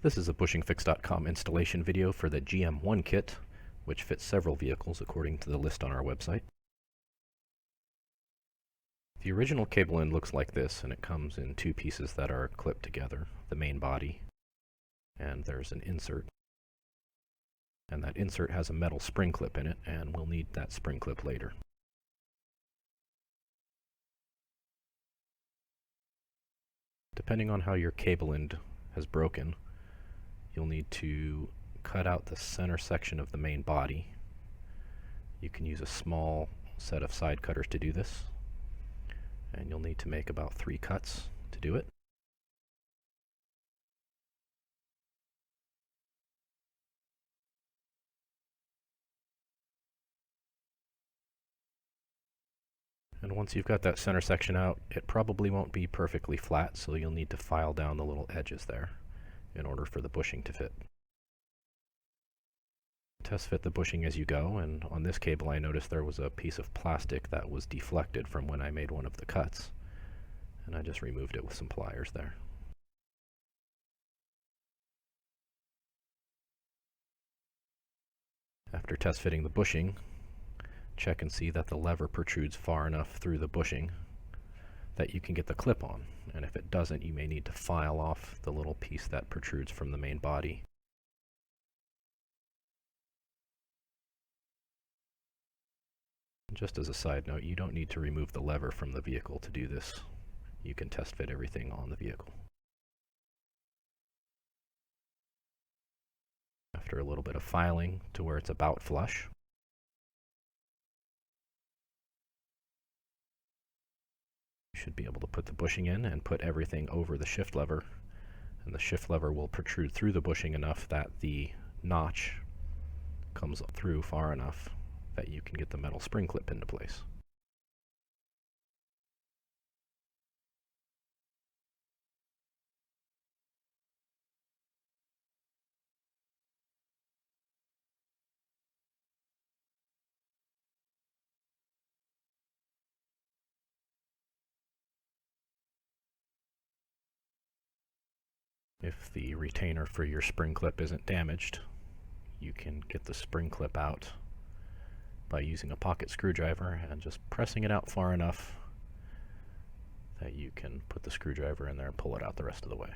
This is a BushingFix.com installation video for the GM1 kit, which fits several vehicles according to the list on our website. The original cable end looks like this, and it comes in two pieces that are clipped together, the main body, and there's an insert. And that insert has a metal spring clip in it, and we'll need that spring clip later. Depending on how your cable end has broken, you'll need to cut out the center section of the main body. You can use a small set of side cutters to do this, and you'll need to make about 3 cuts to do it. And once you've got that center section out, it probably won't be perfectly flat, so you'll need to file down the little edges there in order for the bushing to fit. Test fit the bushing as you go, and on this cable I noticed there was a piece of plastic that was deflected from when I made one of the cuts, and I just removed it with some pliers there. After test fitting the bushing, check and see that the lever protrudes far enough through the bushing that you can get the clip on, and if it doesn't, you may need to file off the little piece that protrudes from the main body. Just as a side note, you don't need to remove the lever from the vehicle to do this. You can test fit everything on the vehicle. After a little bit of filing to where it's about flush, you should be able to put the bushing in and put everything over the shift lever, and the shift lever will protrude through the bushing enough that the notch comes through far enough that you can get the metal spring clip into place. If the retainer for your spring clip isn't damaged, you can get the spring clip out by using a pocket screwdriver and just pressing it out far enough that you can put the screwdriver in there and pull it out the rest of the way.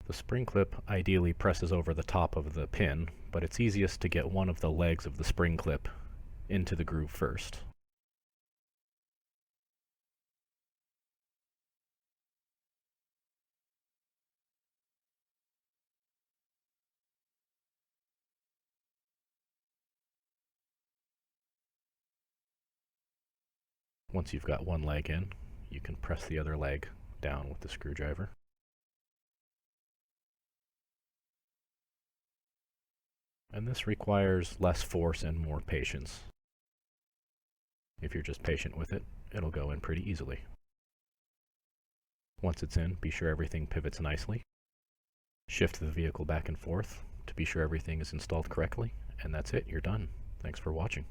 The spring clip ideally presses over the top of the pin, but it's easiest to get one of the legs of the spring clip into the groove first. Once you've got one leg in, you can press the other leg down with the screwdriver. And this requires less force and more patience. If you're just patient with it, it'll go in pretty easily. Once it's in, be sure everything pivots nicely. Shift the vehicle back and forth to be sure everything is installed correctly, and that's it, you're done. Thanks for watching.